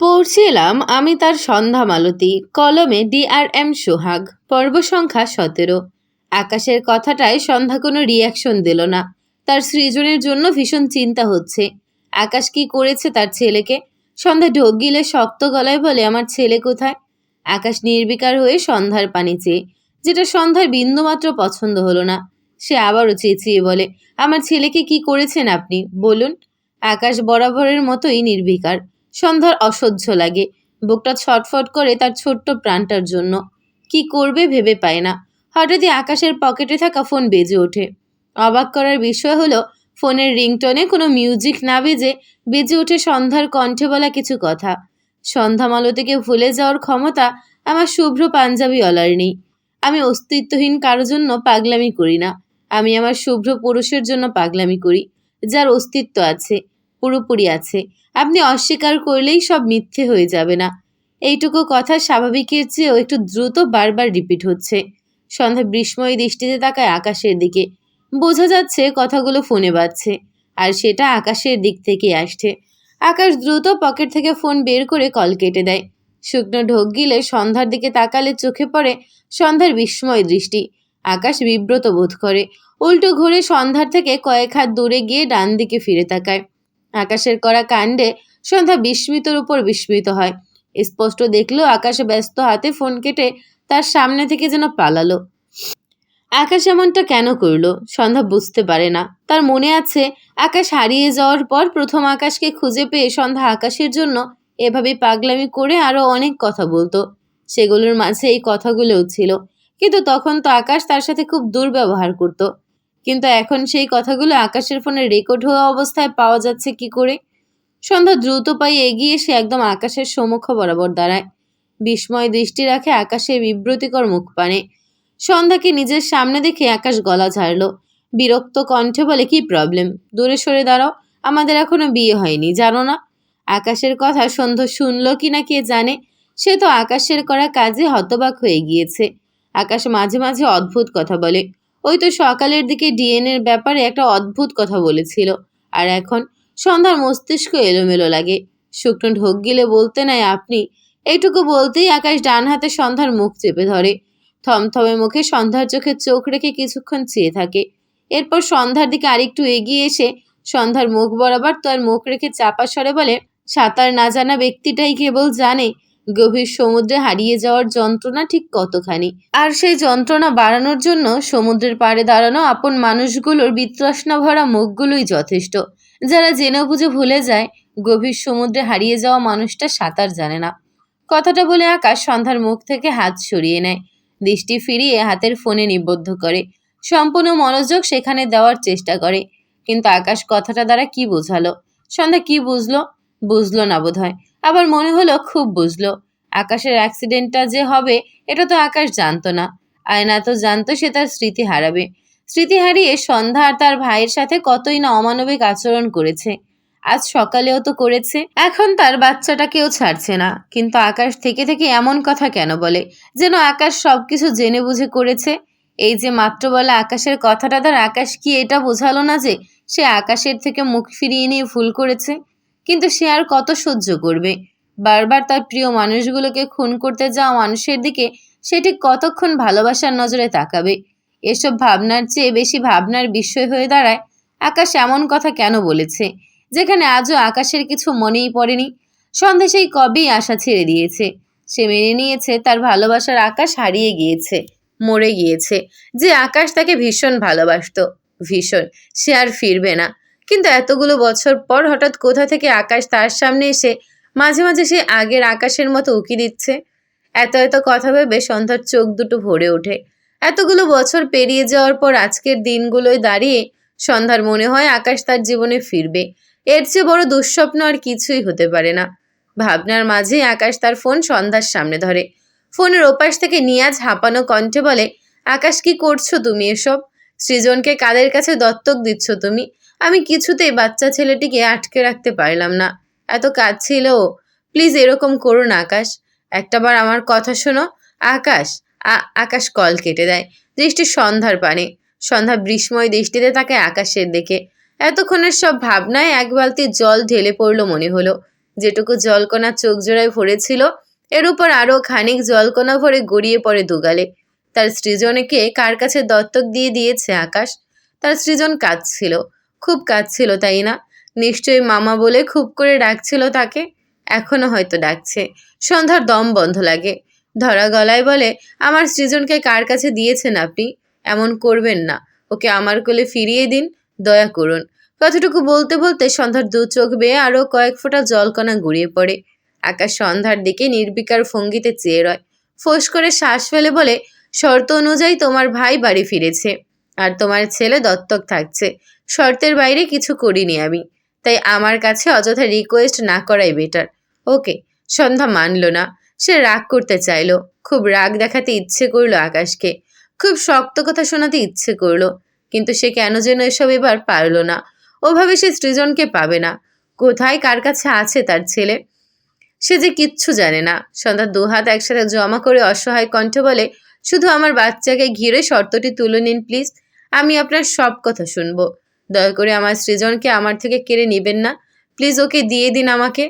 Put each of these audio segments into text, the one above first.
পড়ছিলাম আমি তার সন্ধ্যা মালতী, কলমে DRM সোহাগ, পর্ব সংখ্যা 17। আকাশের কথাটায় সন্ধ্যা কোনো রিয়াকশন দিল না। তার সৃজনের জন্য ভীষণ চিন্তা হচ্ছে। আকাশ কি করেছে তার ছেলেকে? সন্ধ্যা ঢোক গিলে শক্ত গলায় বলে, আমার ছেলে কোথায়? আকাশ নির্বিকার হয়ে সন্ধ্যার পানি চেয়ে, যেটা সন্ধ্যার বিন্দুমাত্র পছন্দ হলো না। সে আবারও চেঁচিয়ে বলে, আমার ছেলেকে কি করেছেন আপনি বলুন। আকাশ বরাবরের মতোই নির্বিকার। সন্ধ্যার অসহ্য লাগে, বুকটা ছটফট করে তার ছোট্ট প্রাণটার জন্য। কি করবে ভেবে পায় না। হঠাৎই আকাশের পকেটে থাকা ফোন বেজে ওঠে। অবাক করার বিষয় হলো, ফোনের রিংটনে কোনো মিউজিক না বেজে ওঠে সন্ধ্যার কণ্ঠে বলা কিছু কথা। সন্ধ্যা মালতীকে ভুলে যাওয়ার ক্ষমতা আমার শুভ্র পাঞ্জাবিওয়ালার নেই। আমি অস্তিত্বহীন কারোর জন্য পাগলামি করি না। আমি আমার শুভ্র পুরুষের জন্য পাগলামি করি, যার অস্তিত্ব আছে, পুরোপুরি আছে। আপনি অস্বীকার করলেই সব মিথ্যে হয়ে যাবে না। এইটুকু কথা স্বাভাবিকের চেয়েও একটু দ্রুত বারবার রিপিট হচ্ছে। সন্ধ্যা বিস্ময় দৃষ্টিতে তাকায় আকাশের দিকে। বোঝা যাচ্ছে কথাগুলো ফোনে বাজছে, আর সেটা আকাশের দিক থেকে আসছে। আকাশ দ্রুত পকেট থেকে ফোন বের করে কল কেটে দেয়। শুকনো ঢোক গিলে সন্ধ্যার দিকে তাকালে চোখে পড়ে সন্ধ্যার বিস্ময় দৃষ্টি। আকাশ বিব্রত বোধ করে, উল্টো ঘুরে সন্ধ্যার থেকে কয়েক হাত দূরে গিয়ে ডান দিকে ফিরে তাকায়। আকাশের করা কাণ্ডে সন্ধ্যা বিস্মিতর উপর বিস্মিত হয়। স্পষ্ট দেখলো আকাশ ব্যস্ত হাতে ফোন কেটে তার সামনে থেকে যেন পালালো। আকাশ এমনটা কেন করলো সন্ধ্যা বুঝতে পারে না। তার মনে আছে, আকাশ হারিয়ে যাওয়ার পর প্রথম আকাশকে খুঁজে পেয়ে সন্ধ্যা আকাশের জন্য এভাবে পাগলামি করে আরো অনেক কথা বলতো। সেগুলোর মাঝে এই কথাগুলোও ছিল, কিন্তু তখন তো আকাশ তার সাথে খুব দুর্ব্যবহার করত। কিন্তু এখন সেই কথাগুলো আকাশের ফোনে রেকর্ড হওয়া অবস্থায় পাওয়া যাচ্ছে কি করে? সন্ধ্যা দ্রুত পায়ে এগিয়ে এসে একদম আকাশের সম্মুখ বরাবর দাঁড়ায়। বিস্ময় দৃষ্টি রাখে আকাশের বিব্রতিকর মুখপানে। সন্ধ্যাকে নিজের সামনে দেখে আকাশ গলা ঝাড়ল। বিরক্ত কণ্ঠে বলে, কি প্রবলেম? দূরে সরে দাঁড়াও, আমাদের এখনো বিয়ে হয়নি, জানো না? আকাশের কথা সন্ধ্যা শুনল কি না কে জানে। সে তো আকাশের করা কাজে হতবাক হয়ে গিয়েছে। আকাশ মাঝে মাঝে অদ্ভুত কথা বলে। ওই তো সকালের দিকে ডিএনএর ব্যাপারে একটা অদ্ভুত কথা বলেছিল। আর এখন সন্ধ্যার মস্তিষ্ক এলোমেলো লাগে। শুকনো ঢোক গিলে বলতে নাই আপনি, এইটুকু বলতেই আকাশ ডান হাতে সন্ধ্যার মুখ চেপে ধরে। থমথমে মুখে সন্ধ্যার চোখে চোখ রেখে কিছুক্ষণ চেয়ে থাকে। এরপর সন্ধ্যার দিকে আরেকটু এগিয়ে এসে সন্ধ্যার মুখ বরাবর তার মুখ রেখে চাপা স্বরে বলে, সাঁতার না জানা ব্যক্তিটাই কেবল জানে গভীর সমুদ্রে হারিয়ে যাওয়ার যন্ত্রণা ঠিক কতখানি। আর সেই যন্ত্রণা বাড়ানোর জন্য সমুদ্রের পাড়ে দাঁড়ানো আপন মানুষগুলোর বিতৃষ্ণা ভরা মুখগুলোই যথেষ্ট, যারা জেনে বুঝে ভুলে যায় গভীর সমুদ্রে হারিয়ে যাওয়া মানুষটা সাঁতার জানে না। কথাটা বলে আকাশ সন্ধ্যার মুখ থেকে হাত সরিয়ে নেয়, দৃষ্টি ফিরিয়ে হাতের ফোনে নিবদ্ধ করে। সম্পূর্ণ মনোযোগ সেখানে দেওয়ার চেষ্টা করে। কিন্তু আকাশ কথাটা দ্বারা কি বোঝালো? সন্ধ্যা কি বুঝলো? বুঝলো না বোধহয়। আবার মনে হলো খুব বুঝলো। আকাশের অ্যাক্সিডেন্টটা যে হবে এটা তো আকাশ জানতো না। আয়না তো জানতো সে তার স্মৃতি হারাবে। স্মৃতি হারিয়ে সন্ধ্যা আর তার ভাইয়ের সাথে কতই না অমানবিক আচরণ করেছে। আজ সকালেও তো করেছে। এখন তার বাচ্চাটাকেও ছাড়ছে না। কিন্তু আকাশ থেকে থেকে এমন কথা কেন বলে, যেন আকাশ সবকিছু জেনে বুঝে করেছে। এই যে মাত্র বলা আকাশের কথাটা দ্বারা আকাশ কি এটা বোঝালো না যে সে আকাশের থেকে মুখ ফিরিয়ে নিয়ে ভুল করেছে? কিন্তু সে আর কত সহ্য করবে? বারবার তার প্রিয় মানুষগুলোকে খুন করতে যাওয়া মানুষের দিকে সে ঠিক কতক্ষণ ভালোবাসার নজরে তাকাবে? এসব ভাবনার চেয়ে বেশি ভাবনার বিষয় হয়ে দাঁড়ায় আকাশ এমন কথা কেন বলেছে, যেখানে আজও আকাশের কিছু মনেই পড়েনি। সন্ধ্যা সেই কবেই আশা ছেড়ে দিয়েছে। সে মেনে নিয়েছে তার ভালোবাসার আকাশ হারিয়ে গিয়েছে, মরে গিয়েছে। যে আকাশ তাকে ভীষণ ভালোবাসতো, ভীষণ, সে আর ফিরবে না। কিন্তু এতগুলো বছর পর হঠাৎ কোথা থেকে আকাশ তার সামনে এসে মাঝে মাঝে সে আগের আকাশের মতো উকি দিচ্ছে। এত এত কথা ভেবে সন্ধ্যার চোখ দুটো ভরে ওঠে। এতগুলো বছর পেরিয়ে যাওয়ার পর আজকের দিনগুলোয় দাঁড়িয়ে সন্ধ্যার মনে হয় আকাশ তার জীবনে ফিরবে। এর চেয়ে বড় দুঃস্বপ্ন আর কিছুই হতে পারে না। ভাবনার মাঝে আকাশ তার ফোন সন্ধ্যার সামনে ধরে। ফোনের ওপাশ থেকে নিয়াজ হাঁপানো কণ্ঠে বলে, আকাশ কি করছো তুমি এসব? সৃজনকে কাদের কাছে দত্তক দিচ্ছ তুমি? আমি কিছুতেই বাচ্চা ছেলেটিকে আটকে রাখতে পারলাম না। এত কাঁদছিল ও। প্লিজ এরকম করো না আকাশ, একটাবার আমার কথা শোনো। আকাশ আকাশ কল কেটে দেয়, দৃষ্টি সন্ধ্যার পানে। সন্ধ্যা বিস্ময় দৃষ্টিতে তাকে আকাশের দিকে। এতক্ষণের সব ভাবনায় এক বালতি জল ঢেলে পড়ল মনে হলো। যেটুকু জলকণা চোখ জোড়ায় ভরেছিল এর উপর আরও খানিক জলকণা ভরে গড়িয়ে পড়ে দুগালে। তার সৃজনকে কার কাছে দত্তক দিয়ে দিয়েছে আকাশ? তার সৃজন কাঁদছিল, খুব কাঁদছিল, তাই না? নিশ্চয়ই মামা বলে খুব করে ডাকছিল তাকে। এখনো হয়তো ডাকছে। সন্ধ্যার দম বন্ধ লাগে। ধরা গলায় বলে, আমার সৃজনকে কার কাছে দিয়েছেন আপনি? এমন করবেন না, ওকে আমার কোলে ফিরিয়ে দিন, দয়া করুন। কতটুকু বলতে বলতে সন্ধ্যার দু চোখ বেয়ে আরও কয়েক ফোঁটা জলকণা গড়িয়ে পড়ে। আকাশ সন্ধ্যার দিকে নির্বিকার ভঙ্গিতে চেয়ে রয়। ফোঁস করে শ্বাস ফেলে বলে, শর্ত অনুযায়ী তোমার ভাই বাড়ি ফিরেছে আর তোমার ছেলে দত্তক থাকছে। শর্তের বাইরে কিছু করিনি আমি, তাই আমার কাছে অযথা রিকোয়েস্ট না করাই বেটার। ওকে। সন্ধ্যা মানল না। সে রাগ করতে চাইল, খুব রাগ দেখাতে ইচ্ছে করলো আকাশকে, খুব শক্ত কথা শোনাতে ইচ্ছে করলো, কিন্তু সে কেন যেন এসব এবার পারল না। ওভাবে সে সৃজনকে পাবে না। কোথায় কার কাছে আছে তার ছেলে? সে যে কিচ্ছু জানে না। সন্ধ্যা দুহাত একসাথে জমা করে অসহায় কণ্ঠে বলে, শুধু আমার বাচ্চাকে ঘিরে শর্তটি তুলে নিন প্লিজ। আমি আপনার সব কথা শুনবো। দয়া করে আমার সৃজনকে আমার থেকে কেড়ে নেবেন না। প্লিজ ওকে দিয়ে দিন আমাকে।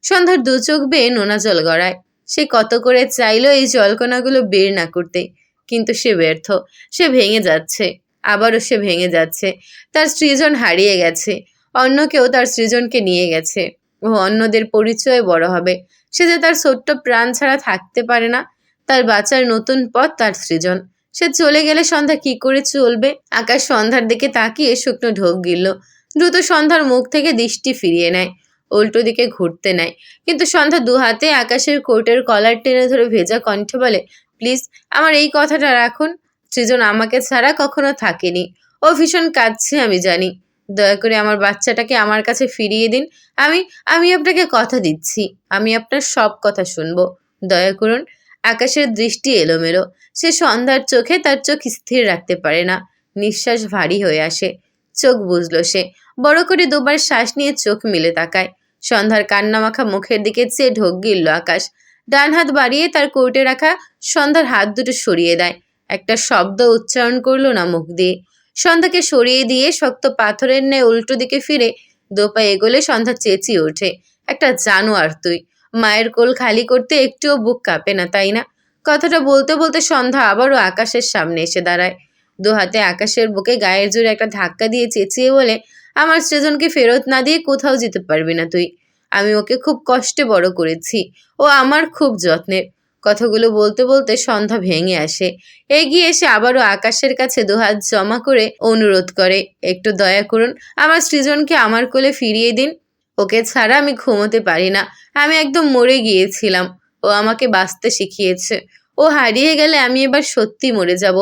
সন্ধ্যার দু চোখ বেয়ে নোনা জল গড়ায়। সে কত করে চাইল এই জলকণাগুলো বের না করতে, কিন্তু সে ব্যর্থ। সে ভেঙে যাচ্ছে, আবারও সে ভেঙে যাচ্ছে। তার সৃজন হারিয়ে গেছে। অন্য কেউ তার সৃজনকে নিয়ে গেছে। ও অন্যদের পরিচয়ে বড় হবে। সে যে তার ছোট্ট প্রাণ ছাড়া থাকতে পারে না। তার বাঁচার নতুন পথ তার সৃজন। সে চলে গেলে সন্ধ্যা কি করে চলবে? আকাশ সন্ধ্যার দিকে তাকিয়ে শুকনো ঢোক গিলল। দ্রুত সন্ধ্যার মুখ থেকে দৃষ্টি ফিরিয়ে নেয়, উল্টো দিকে ঘুরতে নেয়। কিন্তু সন্ধ্যা দু হাতে আকাশের কোটের কলার টেনে ধরে ভেজা কণ্ঠে বলে, প্লিজ আমার এই কথাটা রাখুন। সৃজন আমাকে ছাড়া কখনো থাকেনি। ও ভীষণ কাঁদছে আমি জানি। দয়া করে আমার বাচ্চাটাকে আমার কাছে ফিরিয়ে দিন। আমি আমি আপনাকে কথা দিচ্ছি, আমি আপনার সব কথা শুনবো। দয়া করুন। আকাশের দৃষ্টি এলোমেলো। সে সন্ধ্যার চোখে তার চোখ স্থির রাখতে পারে না। নিঃশ্বাস ভারী হয়ে আসে। চোখ বুঝল সে। বড় করে দুবার শ্বাস নিয়ে চোখ মিলে তাকায়। সন্ধ্যার কান্নামাখা মুখের দিকে চেয়ে ঢোক গিলল আকাশ। ডান হাত বাড়িয়ে তার কোর্টে রাখা সন্ধ্যার হাত দুটো সরিয়ে দেয়। একটা শব্দ উচ্চারণ করলো না মুখ দিয়ে। সন্ধ্যাকে সরিয়ে দিয়ে শক্ত পাথরের ন্যায় উল্টো দিকে ফিরে দোপা এগোলে সন্ধ্যা চেঁচিয়ে ওঠে, একটা জানোয়ার তুই! মায়ের কোল খালি করতে একটুও বুক কাঁপে না, তাই না? কথাটা বলতে বলতে সন্ধ্যা আবারও আকাশের সামনে এসে দাঁড়ায়। দু হাতে আকাশের বুকে গায়ের জোরে একটা ধাক্কা দিয়ে চেঁচিয়ে বলে, আমার সৃজনকে ফেরত না দিয়ে কোথাও যেতে পারবি না তুই। আমি ওকে খুব কষ্টে বড় করেছি। ও আমার খুব যত্নের। কথাগুলো বলতে বলতে সন্ধ্যা ভেঙে আসে। এগিয়ে এসে আবারও আকাশের কাছে দুহাত জমা করে অনুরোধ করে, একটু দয়া করুন, আমার সৃজনকে আমার কোলে ফিরিয়ে দিন। ওকে ছাড়া আমি ঘুমোতে পারি না। আমি একদম মরে গিয়েছিলাম। ও আমাকে বাঁচতে শিখিয়েছে। ও হারিয়ে গেলে আমি এবার সত্যি মরে যাব।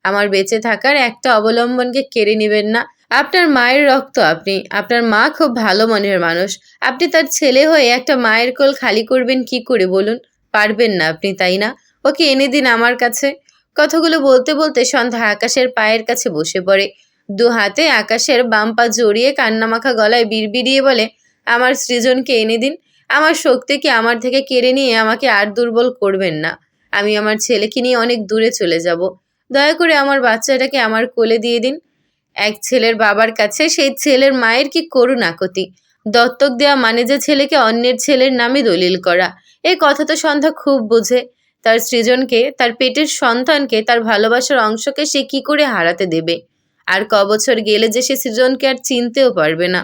আমার বেঁচে থাকার একটা অবলম্বনকে কেড়ে নেবেন না। আপনার মায়ের রক্ত আপনি। আপনার মা খুব ভালো মনের মানুষ। আপনি তার ছেলে হয়ে একটা মায়ের কোল খালি করবেন কি করে বলুন? পারবেন না আপনি, তাই না? ওকে এনে দিন আমার কাছে। কথাগুলো বলতে বলতে সন্ধ্যা আকাশের পায়ের কাছে বসে পড়ে। দু হাতে আকাশের বাম পা জড়িয়ে কান্নামাখা গলায় বিড়বিড়িয়ে বলে, আমার সৃজনকে এনে দিন। আমার শক্তিকে আমার থেকে কেড়ে নিয়ে আমাকে আর দুর্বল করবেন না। আমি আমার ছেলেকে নিয়ে অনেক দূরে চলে যাব। দয়া করে আমার বাচ্চাটাকে আমার কোলে দিয়ে দিন। এক ছেলের বাবার কাছে সেই ছেলের মায়ের কি করুণ আকুতি! দত্তক দেওয়া মানে যে ছেলেকে অন্যের ছেলের নামে দলিল করা। এই কথা তো সন্ধ্যা খুব বোঝে। তার সৃজনকে, তার পেটের সন্তানকে, তার ভালোবাসার অংশকে সে কি করে হারাতে দেবে? আর কবছর গেলে যে সে সৃজনকে আর চিনতেও পারবে না।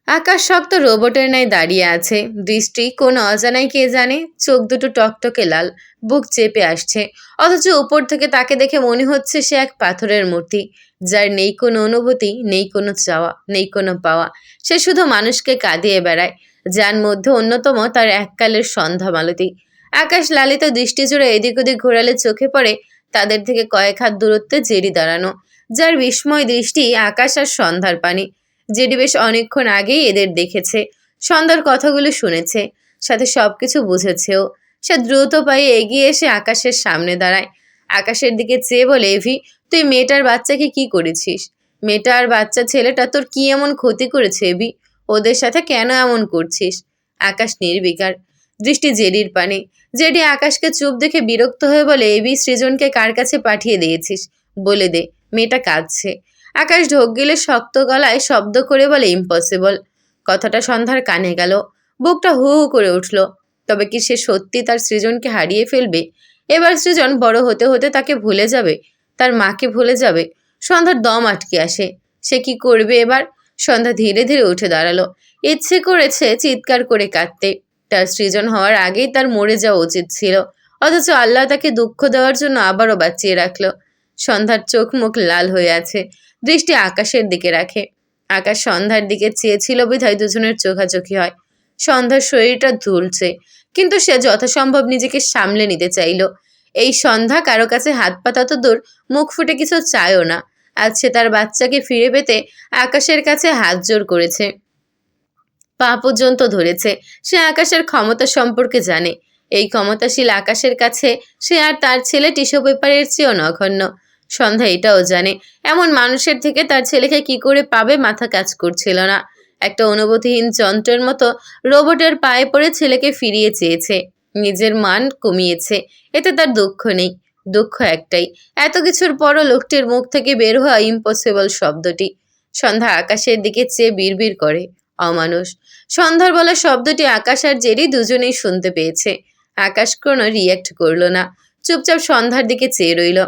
আকাশ শক্ত রোবটের ন্যায় দাঁড়িয়ে আছে। দৃষ্টি কোন অজানায় কে জানে। চোখ দুটো টকটকে লাল। বুক চেপে আসছে। অথচ উপর থেকে তাকে দেখে মনে হচ্ছে সে এক পাথরের মূর্তি, যার নেই কোনো অনুভূতি, নেই কোনো চাওয়া, নেই কোনো পাওয়া। সে শুধু মানুষকে কাঁদিয়ে বেড়ায়, যার মধ্যে অন্যতম তার এককালের সন্ধ্যা মালতী। আকাশ লালিত দৃষ্টি জুড়ে এদিক ওদিক ঘোরালে চোখে পড়ে তাদের থেকে কয়েক হাত দূরত্বে জেরি দাঁড়ানো, যার বিস্ময় দৃষ্টি আকাশ আর সন্ধ্যার পানি। জেডি বেশ অনেকক্ষণ আগেই এদের দেখেছে, সন্ধ্যার কথাগুলো শুনেছে, সাথে সবকিছু বুঝেছেও। সে দ্রুত পায়ে এগিয়ে এসে আকাশের সামনে দাঁড়ায়। আকাশের দিকে চেয়ে বলে, এভি, তুই মেয়েটার বাচ্চাকে কি করেছিস? মেয়েটা আর বাচ্চা ছেলেটা তোর কি এমন ক্ষতি করেছে এভি? ওদের সাথে কেন এমন করছিস? আকাশ নির্বিকার, দৃষ্টি জেডির পানে। জেডি আকাশকে চুপ দেখে বিরক্ত হয়ে বলে, এভি, সৃজনকে কার কাছে পাঠিয়ে দিয়েছিস? বলে দে, মেয়েটা কাঁদছে। আকাশ ঢোক গিলে শক্ত গলায় শব্দ করে বলে, ইম্পসিবল। কথাটা সন্ধ্যার কানে গেল। বুকটা হু হু করে উঠল। তবে কি সে সত্যি তার সৃজনকে হারিয়ে ফেলবে? এবার সৃজন বড় হতে হতে তাকে ভুলে যাবে, তার মাকে ভুলে যাবে। সন্ধ্যার দম আটকে আসে। সে কি করবে এবার? সন্ধ্যা ধীরে ধীরে উঠে দাঁড়ালো। ইচ্ছে করেছে চিৎকার করে কাঁদতে। তার সৃজন হওয়ার আগেই তার মরে যাওয়া উচিত ছিল, অথচ আল্লাহ তাকে দুঃখ দেওয়ার জন্য আবারও বাঁচিয়ে রাখলো। সন্ধ্যার চোখ মুখ লাল হয়ে আছে, দৃষ্টি আকাশের দিকে রাখে। আকাশ সন্ধ্যার দিকে চেয়েছিল বিধায় দুজনের চোখাচোখি হয়। সন্ধ্যার শরীরটা দুলছে, কিন্তু সে যথাসম্ভব নিজেকে সামলে নিতে চাইল। এই সন্ধ্যা কারো কাছে হাত পাতা তো দূর, মুখ ফুটে কিছু চায়ও না। আজ সে তার বাচ্চাকে ফিরে পেতে আকাশের কাছে হাত জোর করেছে, পা পর্যন্ত ধরেছে। সে আকাশের ক্ষমতা সম্পর্কে জানে। এই ক্ষমতাশীল আকাশের কাছে সে আর তার ছেলে টিস্যু পেপারের চেয়েও নগণ্য। সন্ধ্যা এটাও জানে, এমন মানুষের থেকে তার ছেলেকে কি করে পাবে মাথা কাজ করছিল না। একটা অনুভূতিহীন যন্ত্রের মতো রোবটের পায়ে পড়ে ছেলেকে ফিরিয়ে চেয়েছে। নিজের মান কমিয়েছে, এতে তার দুঃখ নেই। দুঃখ একটাই, এত কিছুর পরও লোকটির মুখ থেকে বের হওয়া ইম্পসিবল শব্দটি। সন্ধ্যা আকাশের দিকে চেয়ে বিড়বিড় করে, অমানুষ। সন্ধ্যার বলা শব্দটি আকাশ আর জেরি দুজনেই শুনতে পেয়েছে। আকাশ কোনো রিয়্যাক্ট করল না, চুপচাপ সন্ধ্যার দিকে চেয়ে রইল।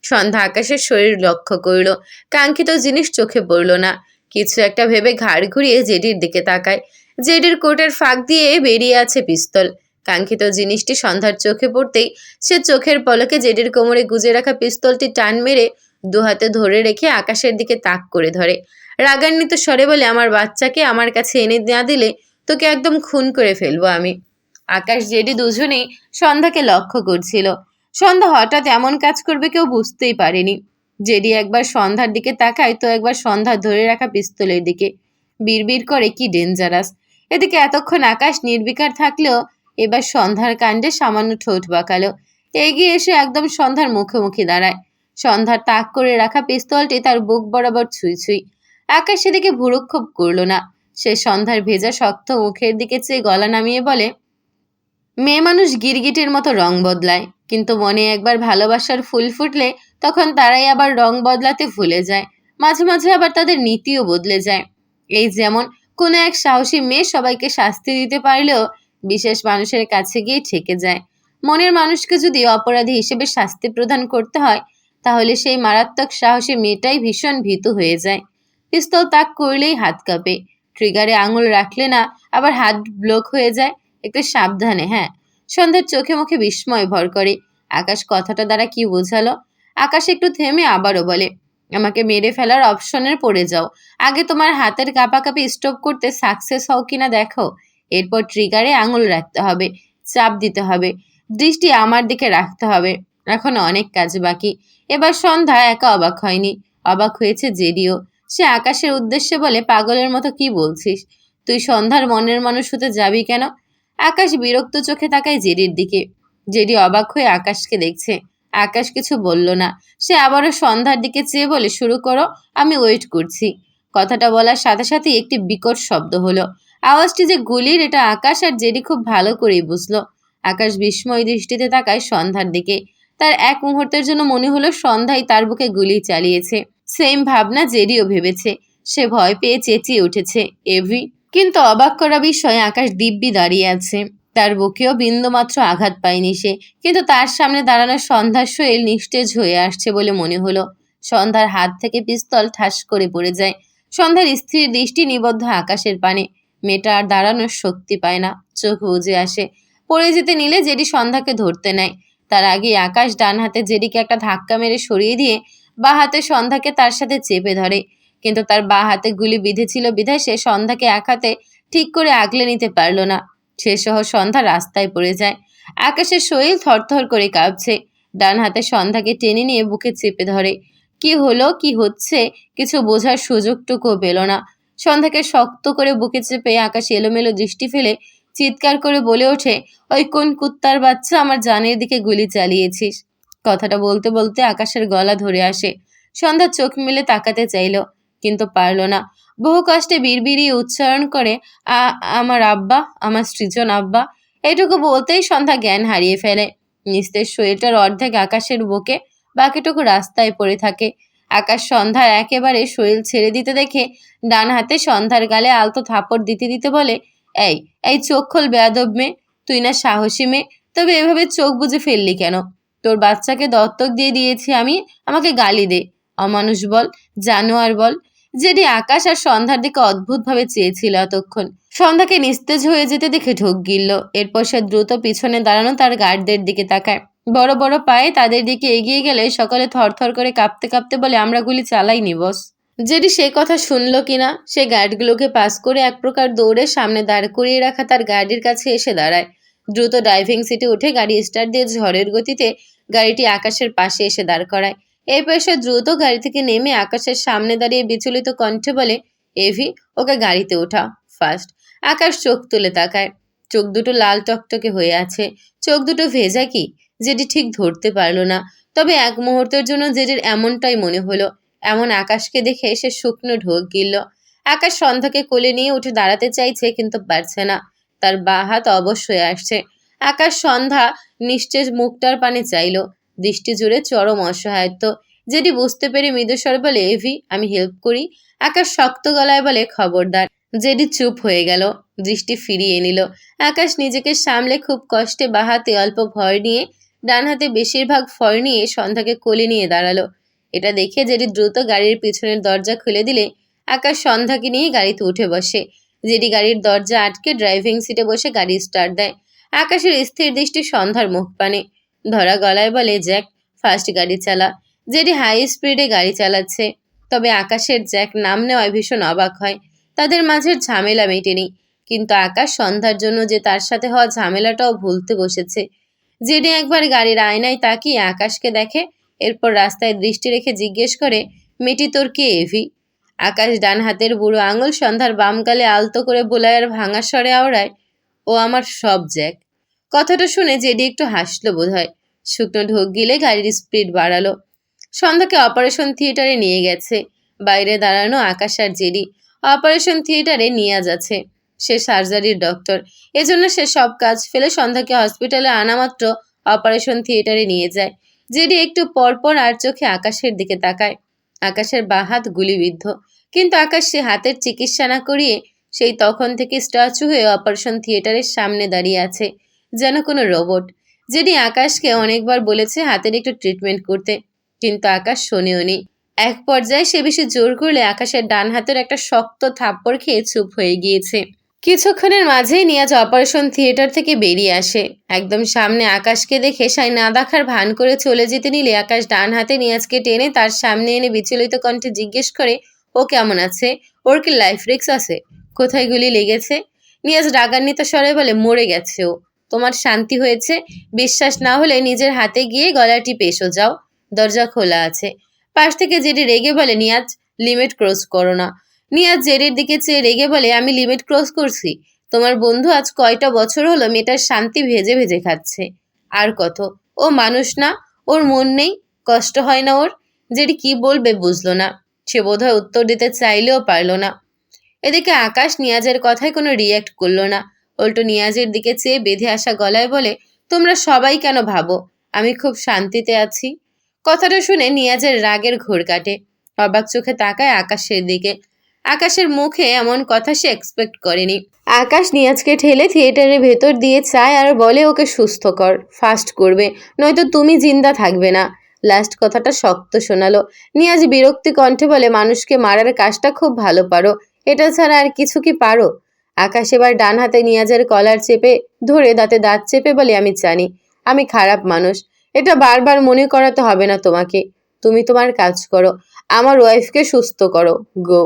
সন্ধ্যা আকাশের শরীর লক্ষ্য করল, কাঙ্ক্ষিত জিনিস চোখে পড়ল না। কিছু একটা ভেবে ঘাড় ঘুরিয়ে জেডির দিকে তাকায়। জেডির কোটের ফাঁক দিয়ে বেরিয়ে আছে পিস্তল। কাঙ্ক্ষিত জিনিসটি সন্ধ্যার চোখে পড়তেই সে চোখের পলকে জেডির কোমরে গুজে রাখা পিস্তলটি টান মেরে দু হাতে ধরে রেখে আকাশের দিকে তাক করে ধরে। রাগান্বিত স্বরে বলে, আমার বাচ্চাকে আমার কাছে এনে না দিলে তোকে একদম খুন করে ফেলবো আমি। আকাশ জেডি দুজনেই সন্ধ্যাকে লক্ষ্য করছিল। সন্ধ্যা হঠাৎ এমন কাজ করবে কেউ বুঝতেই পারেনি। জেডি একবার সন্ধ্যার দিকে তাকায় তো একবার সন্ধ্যা ধরে রাখা পিস্তলের দিকে। বিড়বিড় করে, কি ডেঞ্জারাস। এদিকে এতক্ষণ আকাশ নির্বিকার থাকলেও এবার সন্ধ্যার কাণ্ডে সামান্য ঠোঁট বাঁকালো। এগিয়ে এসে একদম সন্ধ্যার মুখোমুখি দাঁড়ায়। সন্ধ্যার তাক করে রাখা পিস্তলটি তার বুক বরাবর ছুঁই ছুঁই। আকাশ সেদিকে ভুরুক্ষেপ করল না। সে সন্ধ্যার ভেজা শক্ত মুখের দিকে চেয়ে গলা নামিয়ে বলে, মেয়ে মানুষ গিরগিটির মতো রং বদলায়, কিন্তু মনে একবার ভালোবাসার ফুল ফুটলে তখন তারাই আবার রং বদলাতে ভুলে যায়। মাঝে মাঝে আবার তাদের নীতিও বদলে যায়। এই যেমন কোনো এক সাহসী মেয়ে সবাইকে শাস্তি দিতে পারলেও বিশেষ মানুষের কাছে গিয়ে ঠেকে যায়। মনের মানুষকে যদি অপরাধী হিসেবে শাস্তি প্রদান করতে হয়, তাহলে সেই মারাত্মক সাহসী মেয়েটাই ভীষণ ভীতু হয়ে যায়। পিস্তল তাক করলেই হাত কাঁপে, ট্রিগারে আঙুল রাখলে না আবার হাত ব্লক হয়ে যায়। একটু সাবধানে, হ্যাঁ। সন্ধ্যার চোখে মুখে বিস্ময় ভর করে। আকাশ কথাটা দ্বারা কি বোঝালো? আকাশ একটু থেমে আবারও বলে, আমাকে মেরে ফেলার অপশনের পড়ে যাও। আগে তোমার হাতের কাঁপাকাঁপি স্টপ করতে সাকসেস হও কিনা দেখো। এরপর ট্রিগারে আঙুল রাখতে হবে, চাপ দিতে হবে, দৃষ্টি আমার দিকে রাখতে হবে। এখন অনেক কাজ বাকি। এবার সন্ধ্যা একা অবাক হয়নি, অবাক হয়েছে জেডিও। সে আকাশের উদ্দেশ্যে বলে, পাগলের মতো কি বলছিস? তুই সন্ধ্যার মনের মানুষ হতে যাবি কেন? আকাশ বিরক্ত চোখে তাকায় জেডির দিকে। জেডি অবাক হয়ে আকাশকে দেখছে। আকাশ কিছু বলল না। সে আবারও সন্ধ্যার দিকে চেয়ে বলে, শুরু করো, আমি ওয়েট করছি। কথাটা বলার সাথে সাথে একটি বিকট শব্দ হলো। আওয়াজটি যে গুলির, এটা আকাশ আর জেডি খুব ভালো করেই বুঝলো। আকাশ বিস্ময় দৃষ্টিতে তাকায় সন্ধ্যার দিকে। তার এক মুহূর্তের জন্য মনে হলো সন্ধ্যাই তার বুকে গুলি চালিয়েছে। সেম ভাবনা জেডিও ভেবেছে। সে ভয় পেয়ে চেঁচিয়ে উঠেছে, এভি। কিন্তু অবাক করা বিষয়, আকাশ দিব্যি দাঁড়িয়ে আছে। তার বুকেও বিন্দুমাত্র আঘাত পায়নি সে, কিন্তু তার সামনে দাঁড়ানো সন্ধ্যার শরীর নিস্তেজ হয়ে আসছে বলে মনে হলো। সন্ধ্যার হাত থেকে পিস্তল ঠাস করে পড়ে যায়। সন্ধ্যার স্থির দৃষ্টি নিবদ্ধ আকাশের পানে। মেয়েটা আর দাঁড়ানোর শক্তি পায় না, চোখ বুজে আসে। পড়ে যেতে নিলে জেডি সন্ধ্যাকে ধরতে নেয়। তার আগে আকাশ ডান হাতে জেডিকে একটা ধাক্কা মেরে সরিয়ে দিয়ে বা হাতে সন্ধ্যাকে তার সাথে চেপে ধরে। কিন্তু তার বা হাতে গুলি বিঁধেছিল বিধায় সে সন্ধ্যাকে এক হাতে ঠিক করে আগলে নিতে পারল না। সে সহ সন্ধ্যা রাস্তায় পড়ে যায়। আকাশের শরীর থরথর করে কাঁপছে। ডান হাতে সন্ধ্যাকে টেনে নিয়ে বুকে চেপে ধরে। কি হলো, কি হচ্ছে, কিছু বোঝার সুযোগটুকুও পেল না। সন্ধ্যাকে শক্ত করে বুকে চেপে আকাশ এলোমেলো দৃষ্টি ফেলে চিৎকার করে বলে ওঠে, ওই কোন কুত্তার বাচ্চা আমার জানের দিকে গুলি চালিয়েছিস? কথাটা বলতে বলতে আকাশের গলা ধরে আসে। সন্ধ্যা চোখ মেলে তাকাতে চাইল, কিন্তু পারল না। বহু কষ্টে বিড়বিড়িয়ে উচ্চারণ করে, আমার আব্বা, আমার সৃজন আব্বা। এটুকু বলতেই সন্ধ্যা জ্ঞান হারিয়ে ফেলে। নিস্তেজ শরীরটার অর্ধেক আকাশের বুকে, বাকিটুকু রাস্তায় পড়ে থাকে। আকাশ সন্ধ্যার একেবারে শরীর ছেড়ে দিতে দেখে ডান হাতে সন্ধ্যার গালে আলতো থাপড় দিতে দিতে বলে, এই এই চোখ খোল বেয়াদব মেয়ে, তুই না সাহসী মেয়ে, তবে এভাবে চোখ বুজে ফেললি কেন? তোর বাচ্চাকে দত্তক দিয়ে দিয়েছি আমি, আমাকে গালি দে, অমানুষ বল, জানোয়ার বল। জেডি আকাশ আর সন্ধ্যার দিকে অদ্ভুতভাবে চেয়েছিল এতক্ষণ। সন্ধ্যাকে নিস্তেজ হয়ে যেতে দেখে ঢোক গিলল। এরপর সে দ্রুত পিছনে দাঁড়ানো তার গার্ডদের দিকে তাকায়। বড় বড় পায়ে তাদের দিকে এগিয়ে গেলে সকলে থরথর করে কাঁপতে কাঁপতে বলে, আমরা গুলি চালাইনি বস। জেডি সে কথা শুনল কিনা, সে গার্ডগুলোকে পাস করে এক প্রকার দৌড়ে সামনে দাঁড় করিয়ে রাখা তার গাড়ির কাছে এসে দাঁড়ায়। দ্রুত ড্রাইভিং সিটে উঠে গাড়ি স্টার্ট দিয়ে ঝড়ের গতিতে গাড়িটি আকাশের পাশে এসে দাঁড় করায়। এরপর সে দ্রুত গাড়ি থেকে নেমে আকাশের সামনে দাঁড়িয়ে বিচলিত কণ্ঠে বলে, এভি, ওকে গাড়িতে ওঠা ফার্স্ট। আকাশ চোখ তুলে তাকায়। চোখ দুটো লাল টকটকে হয়ে আছে। চোখ দুটো ভেজা কি জেডি ঠিক ধরতে পারল না, তবে এক মুহূর্তের জন্য জেডির এমনটাই মনে হলো। এমন আকাশকে দেখে সে শুকনো ঢোক গিলল। আকাশ সন্ধ্যাকে কোলে নিয়ে উঠে দাঁড়াতে চাইছে, কিন্তু পারছে না। তার বাঁ হাত অবশ হয়ে আসছে। আকাশ সন্ধ্যা নিশ্চেষ মুখটার পানে চাইল, দৃষ্টি জুড়ে চরম অসহায়ত্ব। জেডি বুঝতে পেরে মৃদুস্বর বলে, এভি, আমি হেল্প করি। আকাশ শক্ত গলায় বলে, খবরদার। জেডি চুপ হয়ে গেল, দৃষ্টি ফিরিয়ে নিল। আকাশ নিজেকে সামলে খুব কষ্টে বাঁ হাতে অল্প ভর নিয়ে, ডান হাতে বেশিরভাগ ফর নিয়ে সন্ধ্যাকে কোলে নিয়ে দাঁড়ালো। এটা দেখে জেডি দ্রুত গাড়ির পিছনের দরজা খুলে দিলে আকাশ সন্ধ্যাকে নিয়ে গাড়িতে উঠে বসে। জেডি গাড়ির দরজা আটকে ড্রাইভিং সিটে বসে গাড়ি স্টার্ট দেয়। আকাশের স্থির দৃষ্টি সন্ধ্যার মুখ পানে। ধরা গলায় বলে, জ্যাক, ফাস্ট গাড়ি চালা। জেডি হাই স্পিডে গাড়ি চালাচ্ছে, তবে আকাশের জ্যাক নাম নেওয়ায় ভীষণ অবাক হয়। তাদের মাঝের ঝামেলা মেটেনি, কিন্তু আকাশ সন্ধ্যার জন্য যে তার সাথে হওয়া ঝামেলাটাও ভুলতে বসেছে। জেডি একবার গাড়ির আয়নায় তাকিয়ে আকাশকে দেখে, এরপর রাস্তায় দৃষ্টি রেখে জিজ্ঞেস করে, মেয়েটি তোর কে এভি? আকাশ ডান হাতের বুড়ো আঙুল সন্ধ্যার বাম গালে আলতো করে বোলায়ের ভাঙা স্বরে আওড়ায়, ও আমার সব জ্যাক। কথাটা শুনে জেডি একটু হাসলো বোধহয়। শুকনো ঢোক গিলে গাড়ির স্পিড বাড়ালো। সন্ধ্যাকে অপারেশন থিয়েটারে নিয়ে গেছে। বাইরে দাঁড়ানো আকাশ আর জেডি। অপারেশন থিয়েটারে নিয়াজ আছে, সে সার্জারির ডক্টর। এজন্য সে সব কাজ ফেলে সন্ধ্যাকে হসপিটালে আনা মাত্র অপারেশন থিয়েটারে নিয়ে যায়। জেডি একটু পরপর আর চোখে আকাশের দিকে তাকায়। আকাশের বাঁ হাত গুলিবিদ্ধ, কিন্তু আকাশ সে হাতের চিকিৎসা না করিয়ে সেই তখন থেকে স্ট্যাচু হয়ে অপারেশন থিয়েটারের সামনে দাঁড়িয়ে আছে, যেন কোনো রোবট। জেডি আকাশকে অনেকবার বলেছে হাতের একটু ট্রিটমেন্ট করতে, কিন্তু আকাশ শোনেওনি। এক পর্যায়ে সে বেশি জোর করলে আকাশের ডান হাতের একটা শক্ত থাপ্পড় খেয়ে চুপ হয়ে গিয়েছে। কিছুক্ষণের মাঝেই নিয়াজ অপারেশন থিয়েটার থেকে বেরিয়ে আসে। একদম সামনে আকাশকে দেখে সাই না দেখার ভান করে চলে যেতে নিলে আকাশ ডান হাতে নিয়াজকে টেনে তার সামনে এনে বিচলিত কণ্ঠে জিজ্ঞেস করে, ও কেমন আছে? ওর কি লাইফ রিস্ক আছে? কোথায় গুলি লেগেছে? নিয়াজ রাগান্বিত স্বরে বলে, মরে গেছে ও। তোমার শান্তি হয়েছে? বিশ্বাস না হলে নিজের হাতে গিয়ে গলা টিপে এসো যাও, দরজা খোলা আছে। পাশ থেকে জেডি রেগে বলে, নিয়াজ, লিমিট ক্রস করো না। নিয়াজ জেডির দিকে চেয়ে রেগে বলে, আমি লিমিট ক্রস করছি? তোমার বন্ধু আজ কয়টা বছর হলো মেয়েটার শান্তি ভেজে ভেজে খাচ্ছে। আর কত? ও মানুষ না? ওর মন নেই? কষ্ট হয় না ওর? জেডি কি বলবে বুঝলো না। সে বোধহয় উত্তর দিতে চাইলেও পারল না। এদিকে আকাশ নিয়াজের কথায় কোনো রিয়্যাক্ট করলো না। উল্টো নিয়াজের দিকে চেয়ে বেঁধে আসা গলায় বলে, তোমরা সবাই কেন ভাবো আমি খুব শান্তিতে আছি? কথাটা শুনে নিয়াজের রাগের ঘোর কাটে। অবাক চোখে তাকায় আকাশের দিকে। আকাশের মুখে এমন কথা সে এক্সপেক্ট করেনি। আকাশ নিয়াজকে ঠেলে থিয়েটারের ভেতর দিয়ে চায় আর বলে, ওকে সুস্থ কর, ফাস্ট করবে, নয়তো তুমি জিন্দা থাকবে না। লাস্ট কথাটা শক্ত শোনালো। নিয়াজ বিরক্তি কণ্ঠে বলে, মানুষকে মারার কাজটা খুব ভালো পারো, এটা ছাড়া আর কিছু কি পারো? আকাশ এবার ডান হাতে নিয়াজের কলার চেপে ধরে দাঁতে দাঁত চেপে বলে, আমি জানি আমি খারাপ মানুষ, এটা বারবার মনে করাতে হবে না তোমাকে। তুমি তোমার কাজ করো, আমার ওয়াইফকে সুস্থ করো, গো।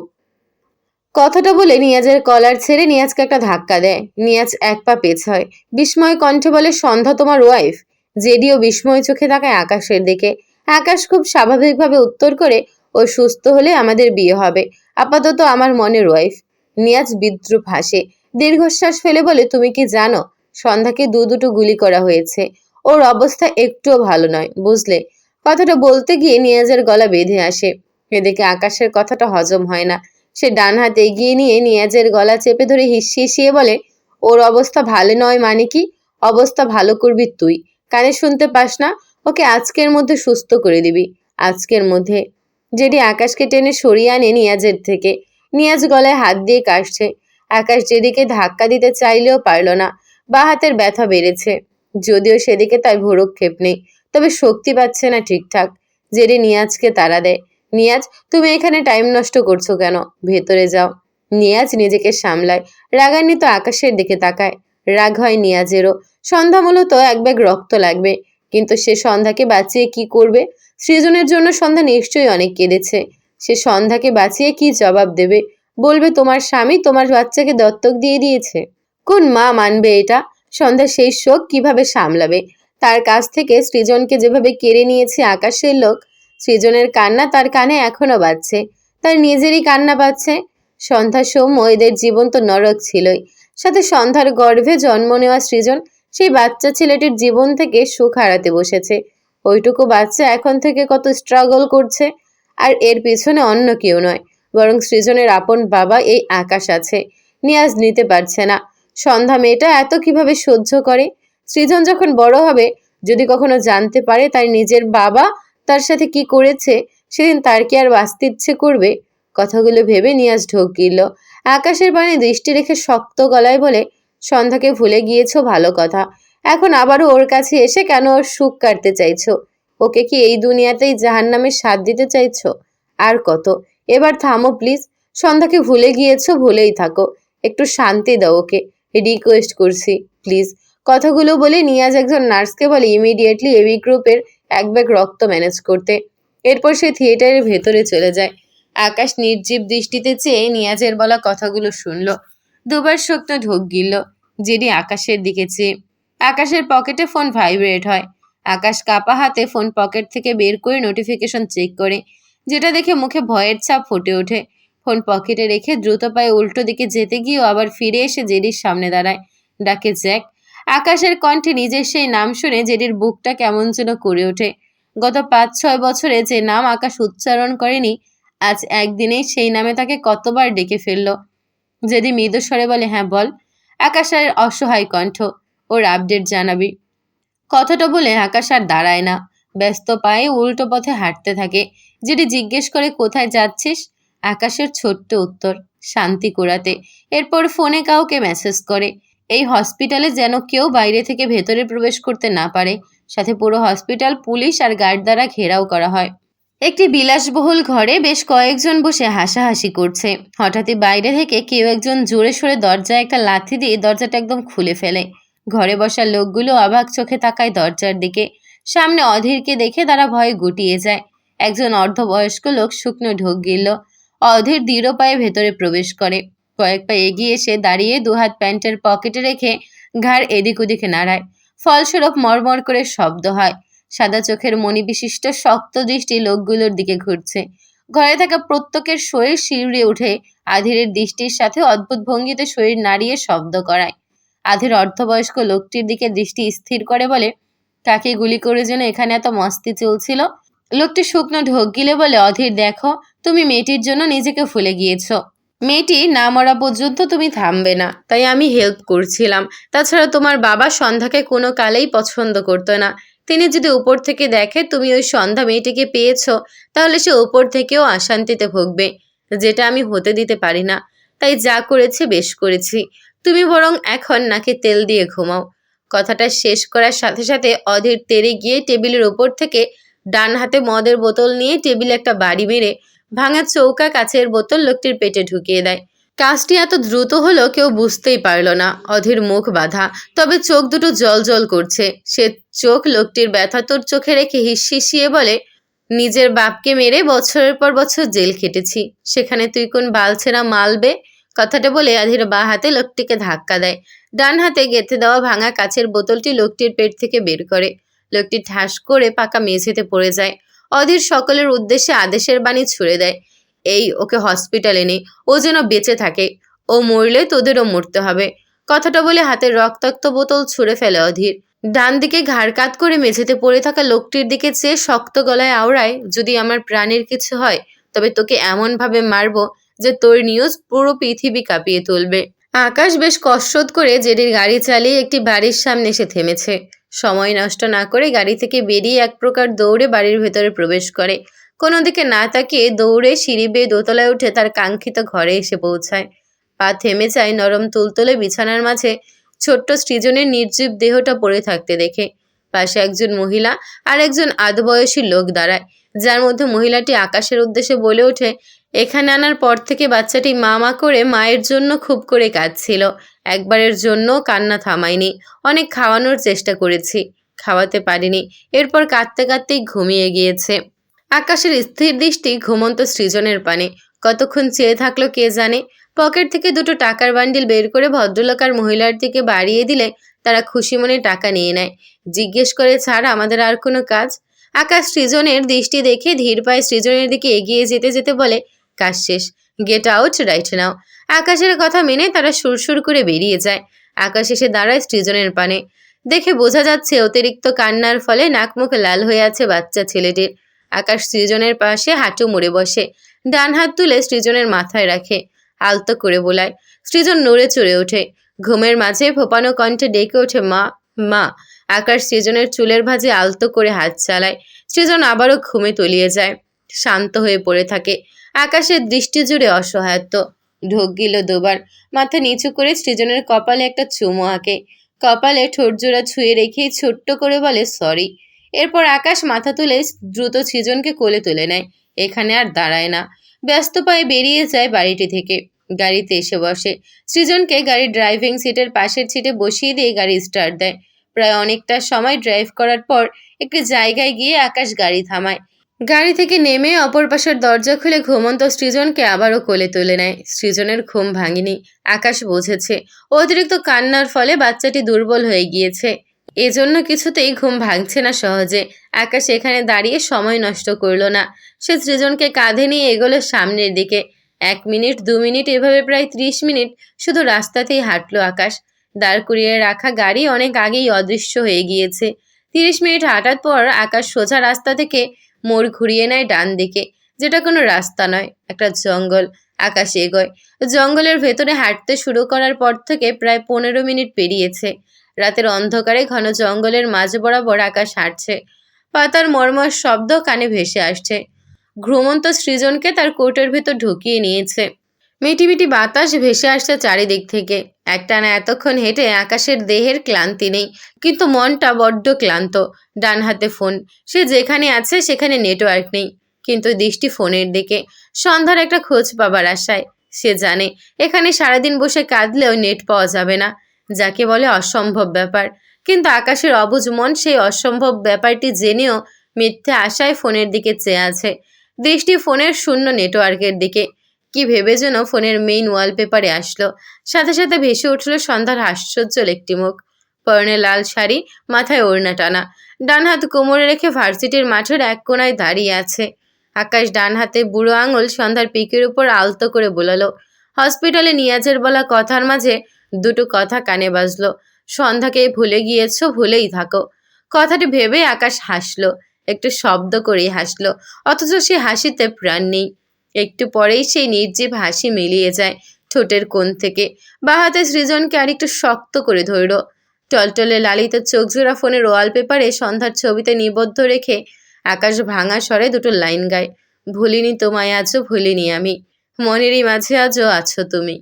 কথাটা বলে নিয়াজের কলার ছেড়ে নিয়াজকে একটা ধাক্কা দেয়। নিয়াজ এক পা পেছায়। বিস্ময় কণ্ঠে বলে, সন্ধ্যা তোমার ওয়াইফ? জেডিও বিস্ময় চোখে তাকায় আকাশের দিকে। আকাশ খুব স্বাভাবিকভাবে উত্তর করে, ও সুস্থ হলে আমাদের বিয়ে হবে, আপাতত আমার মনের ওয়াইফ। নিয়াজ বিদ্রুপ হাসে, দীর্ঘশ্বাস ফেলে বলে, তুমি কি জানো সন্ধ্যাকে দুটো গুলি করা হয়েছে? ওর অবস্থা একটুও ভালো নয়, বুঝলে? কথাটা বলতে গিয়ে নিয়াজের গলা বেঁধে আসে। এদিকে আকাশের কথাটা হজম হয় না। সে ডান হাত এগিয়ে নিয়ে নিয়াজের গলা চেপে ধরে হিসিয়ে বলে, ওর অবস্থা ভালো নয় মানে কি? অবস্থা ভালো করবি তুই, কানে শুনতে পাস না? ওকে আজকের মধ্যে সুস্থ করে দিবি, আজকের মধ্যে। জেডি আকাশকে টেনে সরিয়ে আনে নিয়াজের থেকে। নিয়াজ গলায় হাত দিয়ে কাশছে। আকাশ যেদিকে ধাক্কা দিতে চাইলেও পারল না। বাঁ হাতের ব্যথা বেড়েছে, যদিও সেদিকে তার ভ্রূক্ষেপ নেই, তবে শক্তি পাচ্ছে না ঠিকঠাক। জেরি নিয়াজকে তাড়া দেয়। নিয়াজ, তুমি এখানে টাইম নষ্ট করছো কেন? ভেতরে যাও। নিয়াজ নিজেকে সামলায়, রাগান্বিত আকাশের দিকে তাকায়। রাগ হয় নিয়াজেরও। সন্ধ্যা মূলত এক ব্যাগ রক্ত লাগবে, কিন্তু সে সন্ধ্যাকে বাঁচিয়ে কি করবে? সৃজনের জন্য সন্ধ্যা নিশ্চয়ই অনেক কেঁদেছে। সে সন্ধ্যাকে বাঁচিয়ে কি জবাব দেবে? বলবে তোমার স্বামী তোমার বাচ্চাকে দত্তক দিয়ে দিয়েছে? কোন মা মানবে এটা? সন্ধ্যা সেই শোক কিভাবে সামলাবে? তার কাছ থেকে সৃজনকে যেভাবে কেড়ে নিয়েছে আকাশের লোক, সৃজনের কান্না তার কানে এখনো বাজছে, তার নিজেরই কান্না পাচ্ছে। সন্ধ্যা সৌম্য এদের জীবন তো নরক ছিলই, সাথে সন্ধ্যার গর্ভে জন্ম নেওয়া সৃজন সেই বাচ্চা ছেলেটির জীবন থেকে সুখ হারাতে বসেছে। ওইটুকু বাচ্চা এখন থেকে কত স্ট্রাগল করছে, আর এর পিছনে অন্য কেউ নয়, বরং সৃজনের আপন বাবা এই আকাশ আছে। নিয়াজ নিতে পারছে না। সন্ধ্যা মেয়েটা এত কিভাবে সহ্য করে? সৃজন যখন বড় হবে, যদি কখনো জানতে পারে তার নিজের বাবা তার সাথে কি করেছে, সেদিন তার কি আর বাঁচতে ইচ্ছে করবে? কথাগুলো ভেবে নিয়াজ ঢোক গিলল। আকাশের পানে দৃষ্টি রেখে শক্ত গলায় বলে, সন্ধ্যাকে ভুলে গিয়েছো ভালো কথা, এখন আবারও ওর কাছে এসে কেন ওর সুখ কাটতে চাইছো? ওকে কি এই দুনিয়াতেই জাহান্নামের স্বাদ দিতে চাইছো? আর কত? এবার থামো প্লিজ। সন্ধ্যাকে ভুলে গিয়েছো, ভুলেই থাকো। একটু শান্তি দাও ওকে, রিকোয়েস্ট করছি প্লিজ। কথাগুলো বলে নিয়াজ একজন নার্সকে বলে ইমিডিয়েটলি এবি গ্রুপের এক ব্যাগ রক্ত ম্যানেজ করতে। এরপর সে থিয়েটারের ভেতরে চলে যায়। আকাশ নির্জীব দৃষ্টিতে চেয়ে নিয়াজের বলা কথাগুলো শুনল। দুবার শুকনো ঢোক গিলল। জেডি আকাশের দিকে চেয়ে। আকাশের পকেটে ফোন ভাইব্রেট হয়। আকাশ কাপা হাতে ফোন পকেট থেকে বের করে নোটিফিকেশন চেক করে, যেটা দেখে মুখে ভয়ের ছাপ ফুটে ওঠে। ফোন পকেটে রেখে দ্রুত পায়ে উল্টো দিকে যেতে গিয়েও আবার ফিরে এসে জেডির সামনে দাঁড়ায়। ডাকে জ্যাক। আকাশের কণ্ঠে নিজের সেই নাম শুনে জেডির বুকটা কেমন যেন করে ওঠে। গত 5-6 বছরে যে নাম আকাশ উচ্চারণ করেনি, আজ একদিনেই সেই নামে তাকে কতবার ডেকে ফেলল। জেডি মৃদু স্বরে বলে, হ্যাঁ বল। আকাশের অসহায় কণ্ঠ, ওর আপডেট জানাবি। কথাটা বলে আকাশ আর দাঁড়ায় না, ব্যস্ত পায়ে উল্টো পথে হাঁটতে থাকে। জেডি জিজ্ঞেস করে, কোথায় যাচ্ছিস? আকাশের ছোট্ট উত্তর, শান্তি কুড়াতে। এরপর ফোনে কাউকে মেসেজ করে, এই হসপিটালে যেন কেউ বাইরে থেকে ভেতরে প্রবেশ করতে না পারে। সাথে পুরো হসপিটাল পুলিশ আর গার্ড দ্বারা ঘেরাও করা হয়। একটি বিলাসবহুল ঘরে বেশ কয়েকজন বসে হাসাহাসি করছে। হঠাৎই বাইরে থেকে কেউ একজন জোরে সোরে দরজায় একটা লাথি দিয়ে দরজাটা একদম খুলে ফেলে। ঘরে বসা লোকগুলো অবাক চোখে তাকায় দরজার দিকে। সামনে অধীরকে দেখে তারা ভয়ে গুটিয়ে যায়। একজন অর্ধবয়স্ক লোক শুকনো ঢোক গিলল। অধীর দৃঢ় পায়ে ভেতরে প্রবেশ করে। কয়েক পা এগিয়ে এসে দাঁড়িয়ে দুহাত প্যান্টের পকেটে রেখে ঘাড় এদিক ওদিকে নাড়ায়। ফলস্বরূপ মরমর করে শব্দ হয়। সাদা চোখের মণিবিশিষ্ট শক্ত দৃষ্টি লোকগুলোর দিকে ঘুরছে। ঘরে থাকা প্রত্যেকের শরীর শিউরে উঠে আধীরের দৃষ্টির সাথে অদ্ভুত ভঙ্গিতে শরীর নাড়িয়ে শব্দ করায়। আধীর অর্ধবয়স্ক লোকটির দিকে দৃষ্টি স্থির করে বলে, কাকে গুলি করে যেন এখানে এত মস্তি চলছিল? লোকটি শুকনো ঢোক গিলে বলে, অধীর দেখো, তুমি মেয়েটির জন্য নিজেকে ভুলে গিয়েছো। মেয়েটি না মরা পর্যন্ত তুমি থামবে না, তাই আমি হেল্প করছিলাম। তাছাড়া তোমার বাবা সন্ধ্যাকে কোনো কালেই পছন্দ করতো না। তিনি যদি উপর থেকে দেখে তুমি ওই সন্ধ্যা মেয়েটিকে পেয়েছো, তাহলে সে উপর থেকেও অশান্তিতে ভুগবে, যেটা আমি হতে দিতে পারি না। তাই যা করেছি বেশ করেছি। তুমি বরং এখন নাকে তেল দিয়ে ঘুমাও। কথাটা শেষ করার সাথে সাথে অধীর তেড়ে গিয়ে টেবিলের ওপর থেকে ডান হাতে মদের বোতল নিয়ে টেবিলে একটা বাড়ি মেরে ভাঙা চৌকা কাচের বোতল লোকটির পেটে ঢুকিয়ে দেয়। কাজটি এত দ্রুত হলো কেউ বুঝতেই পারল না। অধীর মুখ বাঁধা, তবে চোখ দুটো জল জল করছে। সে চোখ লোকটির ব্যথাতুর চোখে রেখে হিসিয়ে বলে, নিজের বাপকে মেরে বছরের পর বছর জেল খেটেছি, সেখানে তুই কোন বালছেনা মালবে? কথাটা বলে অধীর বাঁ হাতে লোকটিকে ধাক্কা দেয়। ডান হাতে গেঁথে দেওয়া ভাঙা কাচের বোতলটি লোকটির পেট থেকে বের করে। লোকটি ঠাস করে পাকা মেঝেতে পড়ে যায়। অধীর সকলের উদ্দেশ্যে আদেশের বাণী ছুড়ে দেয়, এই ওকে হসপিটালে নে, ও যেন বেঁচে থাকে। ও মরলে তোদেরও মরতে হবে। কথাটা বলে হাতের রক্তাক্ত বোতল ছুঁড়ে ফেলে অধীর। ডান দিকে ঘাড় কাত করে মেঝেতে পড়ে থাকা লোকটির দিকে চেয়ে শক্ত গলায় আওড়ায়, যদি আমার প্রাণের কিছু হয় তবে তোকে এমনভাবে মারবো যে তোর নিউজ পুরো পৃথিবী কাঁপিয়ে তুলবে। আকাশ বেশ কসরত করে জেডির গাড়ি চালিয়ে একটি বাড়ির সামনে এসে থেমেছে। সময় নষ্ট না করে গাড়ি থেকে বেরিয়ে এক প্রকার দৌড়ে বাড়ির ভেতরে প্রবেশ করে। কোনো দিকে না তাকিয়ে দৌড়ে সিঁড়ি বেয়ে দোতলায় উঠে তার কাঙ্ক্ষিত ঘরে এসে পৌঁছায়। পা থেমে যায় নরম তুলতুলে বিছানার মাঝে ছোট্ট সৃজনের নির্জীব দেহটা পড়ে থাকতে দেখে। পাশে একজন মহিলা আর একজন আধবয়সী লোক দাঁড়ায়, যার মধ্যে মহিলাটি আকাশের উদ্দেশ্যে বলে ওঠে, এখানে আনার পর থেকে বাচ্চাটি মা মা করে মায়ের জন্য খুব করে কাঁদছিল। একবারের জন্য কান্না থামায়নি। অনেক খাওয়ানোর চেষ্টা করেছি, খাওয়াতে পারিনি। এরপর কাঁদতে কাঁদতেই ঘুমিয়ে গিয়েছে। আকাশের স্থির দৃষ্টি ঘুমন্ত সৃজনের পানে। কতক্ষণ চেয়ে থাকলো কে জানে। পকেট থেকে দুটো টাকার বান্ডিল বের করে ভদ্রলোক আর মহিলার দিকে বাড়িয়ে দিলে তারা খুশি মনে টাকা নিয়ে নেয়। জিজ্ঞেস করে, ছাড়, আমাদের আর কোনো কাজ? আকাশ সৃজনের দৃষ্টি দেখে ধীর পায়ে সৃজনের দিকে এগিয়ে যেতে যেতে বলে, কাজ শেষ, গেট আউট রাইট নাও। আকাশের কথা মেনে তারা সুরসুর করে বেরিয়ে যায়। আকাশ এসে দাঁড়ায় সৃজনের পানে। দেখে বোঝা যাচ্ছে অতিরিক্ত কান্নার ফলে নাক মুখ লাল হয়ে আছে বাচ্চা ছেলেটির। আকাশ সৃজনের পাশে হাঁটু মুড়ে বসে, ডান হাত তুলে সৃজনের মাথায় রাখে, আলতো করে বোলায়। সৃজন নড়ে চড়ে ওঠে। ঘুমের মাঝে ফোপানো কণ্ঠে ডেকে ওঠে, মা, মা। আকাশ সৃজনের চুলের ভাঁজে আলতো করে হাত চালায়। সৃজন আবারও ঘুমে তলিয়ে যায়, শান্ত হয়ে পড়ে থাকে। আকাশের দৃষ্টি জুড়ে অসহায়ত্ব। ঢোক গিল দুবার। মাথা নিচু করে সৃজনের কপালে একটা চুমো আঁকে। কপালে ঠোঁট জোড়া ছুঁয়ে রেখেই ছোট্ট করে বলে, সরি। এরপর আকাশ মাথা তুলে দ্রুত সৃজনকে কোলে তুলে নেয়। এখানে আর দাঁড়ায় না, ব্যস্ত পায়ে বেরিয়ে যায় বাড়িটি থেকে। গাড়িতে এসে বসে। সৃজনকে গাড়ির ড্রাইভিং সিটের পাশের সিটে বসিয়ে দিয়ে গাড়ি স্টার্ট দেয়। প্রায় অনেকটা সময় ড্রাইভ করার পর একটি জায়গায় গিয়ে আকাশ গাড়ি থামায়। গাড়ি থেকে নেমে অপর পাশের দরজা খুলে ঘুমন্ত সৃজনকে আবারও কোলে তুলে নেয়। সৃজনের ঘুম ভাঙেনি। আকাশ বুঝেছে অতিরিক্ত কান্নার ফলে বাচ্চাটি দুর্বল হয়ে গিয়েছে, এজন্য কিছুতেই ঘুম ভাঙছে না সহজে। আকাশ এখানে দাঁড়িয়ে সময় নষ্ট করলো না। সে সৃজনকে কাঁধে নিয়ে এগোলো সামনের দিকে। 1 মিনিট 2 মিনিট এভাবে প্রায় 30 মিনিট শুধু রাস্তাতেই হাঁটলো আকাশ। দাঁড় করিয়ে রাখা গাড়ি অনেক আগেই অদৃশ্য হয়ে গিয়েছে। 30 মিনিট হাঁটার পর আকাশ সোজা রাস্তা থেকে মোড় ঘুরিয়ে নেয় ডান দিকে, যেটা কোনো রাস্তা নয়, একটা জঙ্গল। আকাশ এগোয়। জঙ্গলের ভেতরে হাঁটতে শুরু করার পর থেকে প্রায় 15 মিনিট পেরিয়েছে। রাতের অন্ধকারে ঘন জঙ্গলের মাঝ বরাবর আকাশ হাঁটছে। পাতার মর্মর শব্দ কানে ভেসে আসছে। ঘুমন্ত সৃজনকে তার কোটের ভেতর ঢুকিয়ে নিয়েছে। মিটিমিটি বাতাস ভেসে আসছে চারিদিক থেকে। একটানা এতক্ষণ হেঁটে আকাশের দেহের ক্লান্তি নেই, কিন্তু মনটা বড্ড ক্লান্ত। ডান হাতে ফোন। সে যেখানে আছে সেখানে নেটওয়ার্ক নেই, কিন্তু দৃষ্টি ফোনের দিকে, সন্ধ্যার একটা খোঁজ পাবার আশায়। সে জানে এখানে সারাদিন বসে কাঁদলেও নেট পাওয়া যাবে না, যাকে বলে অসম্ভব ব্যাপার। কিন্তু আকাশের অবুঝ মন সেই অসম্ভব ব্যাপারটি জেনেও মিথ্যে আশায় ফোনের দিকে চেয়ে আছে। দৃষ্টি ফোনের শূন্য নেটওয়ার্কের দিকে। কি ভেবে যেন ফোনের মেইন ওয়ালপেপারে আসলো। সাথে সাথে ভেসে উঠল সন্ধ্যার হাস্যোজ্জ্বল একটি মুখ। পরনে লাল শাড়ি, মাথায় ওড়না টানা, ডান হাত কোমরে রেখে ভার্সিটির মাঠের এক কোণায় দাঁড়িয়ে আছে। আকাশ ডান হাতে বুড়ো আঙুল সন্ধ্যার পিকের উপর আলতো করে বোলালো। হসপিটালে নিয়াজের বলা কথার মাঝে দুটো কথা কানে বাজলো। সন্ধ্যাকে ভুলে গিয়েছো, ভুলেই থাকো। কথাটি ভেবে আকাশ হাসলো, একটু শব্দ করেই হাসলো, অথচ সে হাসিতে প্রাণ নেই। একটু পরেই সেই নির্জীব হাসি মিলিয়ে যায় ঠোঁটের কোণ থেকে। বা হাতে সৃজনকে আরেকটু শক্ত করে ধরল। টলটলে লালিত চোখজোড়া ফোনের ওয়ালপেপারে সন্ধ্যার ছবিতে নিবদ্ধ রেখে আকাশ ভাঙা স্বরে দুটো লাইন গায়, ভুলিনি তোমায় আজও, ভুলিনি আমি, মনেরই মাঝে আজও আছো তুমি।